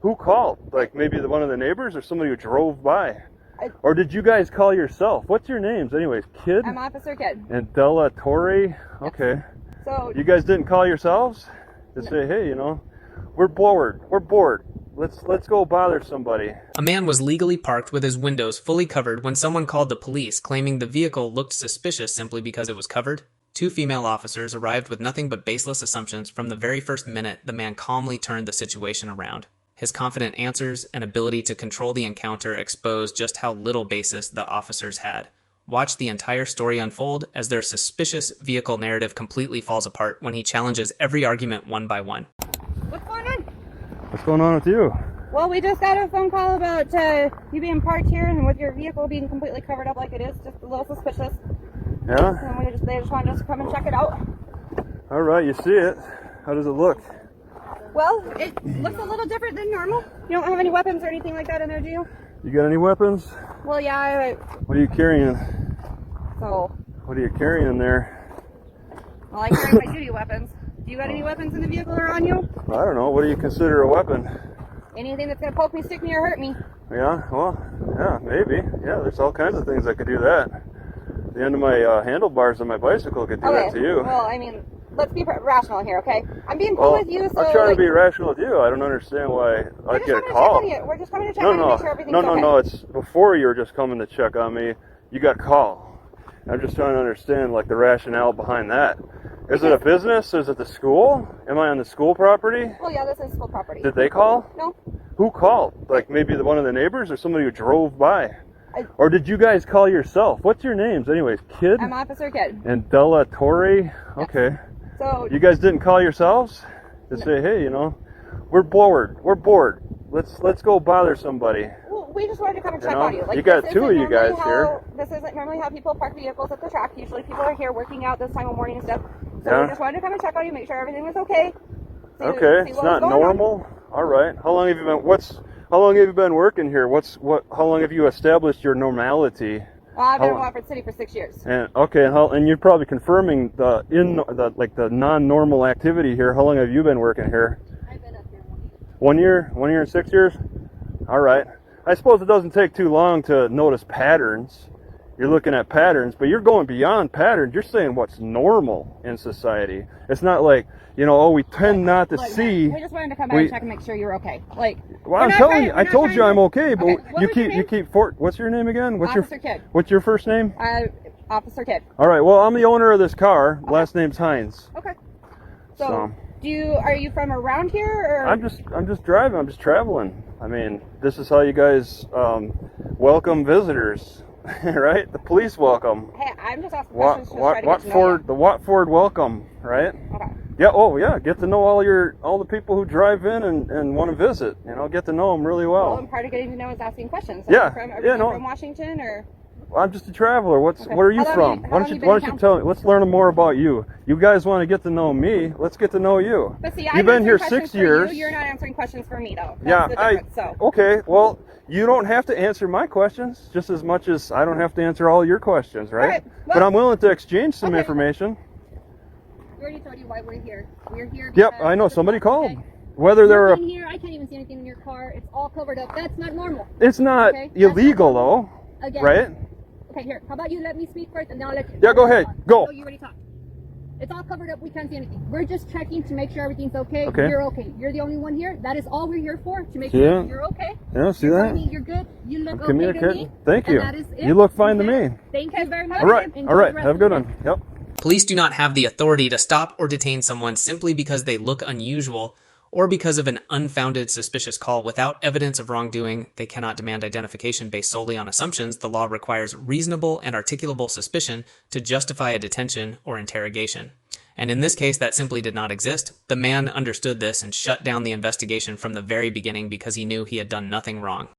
Who called? Like maybe one of the neighbors or somebody who drove by? Or did you guys call yourself? What's your names anyways? Kid? I'm Officer Kid. And Della Torre? Okay. So you guys didn't call yourselves? To no. say, hey, you know, we're bored. Let's go bother somebody. A man was legally parked with his windows fully covered when someone called the police, claiming the vehicle looked suspicious simply because it was covered. Two female officers arrived with nothing but baseless assumptions. From the very first minute, the man calmly turned the situation around. His confident answers and ability to control the encounter exposed just how little basis the officers had. Watch the entire story unfold as their suspicious vehicle narrative completely falls apart when he challenges every argument one by one. What's going on? What's going on with you? Well, we just got a phone call about you being parked here and with your vehicle being completely covered up like it is, just a little suspicious. Yeah? And they just wanted us to come and check it out. All right, you see it. How does it look? Well, it looks a little different than normal. You don't have any weapons or anything like that in there, do you? You got any weapons? Well, yeah. What are you carrying? So. What are you carrying in there? Well, I carry my duty weapons. Do you got any weapons in the vehicle or on you? I don't know. What do you consider a weapon? Anything that's going to poke me, stick me, or hurt me. Yeah, well, yeah, maybe. Yeah, there's all kinds of things that could do that. The end of my handlebars on my bicycle could do that to you. Well, I mean, let's be rational here, okay? I'm being cool with you, so... I'm trying to be rational with you. I don't understand why I get a call. We're just coming to check on you to make sure everything's okay. No, it's before you were just coming to check on me, you got call. I'm just trying to understand, like, the rationale behind that. Is it a business? Is it the school? Am I on the school property? Well, yeah, this is school property. Did they call? No. Who called? Like maybe one of the neighbors or somebody who drove by? Or did you guys call yourself? What's your names anyways? Kid? I'm Officer Kid. And Della Torre? Okay. So you guys didn't call yourselves? To say, hey, you know, we're bored. Let's go bother somebody. Well, we just wanted to come and check on you. Like, you got two of you guys here. This isn't normally how people park vehicles at the track. Usually people are here working out this time of morning and stuff. So we just wanted to come and check on you, make sure everything was okay. Okay, it's not normal. All right. How long have you been? How long have you been working here? How long have you established your normality? I've been in Watford City for 6 years. And okay, and you're probably confirming the non-normal activity here. How long have you been working here? I've been up here 1 year. 1 year and 6 years. All right. I suppose it doesn't take too long to notice patterns. You're looking at patterns, but you're going beyond patterns. You're saying what's normal in society. It's not like, you know, we tend not to see. We just wanted to come back and check and make sure you're okay. Like, well, I'm telling you, I told you I'm okay, but okay. you keep what's your name again? Officer Kid. What's your first name? Officer Kid. All right. Well, I'm the owner of this car. Okay. Last name's Hines. Okay. So are you from around here or? I'm just driving. I'm just traveling. I mean, this is how you guys welcome visitors. Right? The police welcome. Hey, I'm just asking questions to try to get to know you. The Watford welcome, right? Okay. Yeah, yeah, get to know all the people who drive in and want to visit. You know, get to know them really well. Well, and part of getting to know is asking questions. Are you from Washington or? Well, I'm just a traveler. Where are you from? Why don't you tell me? Let's learn more about you. You guys want to get to know me. Let's get to know you. But see, you've been here 6 years. You're not answering questions for me though. That's okay. Well, you don't have to answer my questions just as much as I don't have to answer all your questions, right? Well, but I'm willing to exchange some information. We already told you why we're here. We're here. Yep, I know. Somebody called. Whether they're here, I can't even see anything in your car. It's all covered up. That's not normal. It's not illegal though, right? Okay, here. How about you let me speak first, and then I'll let you. Yeah, go ahead. Go. You already talked. It's all covered up. We can't see anything. We're just checking to make sure everything's okay. Okay. You're okay. You're the only one here. That is all we're here for, to make sure you're okay. Yeah, see that? You're good. You look okay to me. Thank you. That is it. You look fine to me. Thank you very much. All right. Have a good one. Yep. Police do not have the authority to stop or detain someone simply because they look unusual or because of an unfounded suspicious call without evidence of wrongdoing. They cannot demand identification based solely on assumptions. The law requires reasonable and articulable suspicion to justify a detention or interrogation. And in this case, that simply did not exist. The man understood this and shut down the investigation from the very beginning because he knew he had done nothing wrong.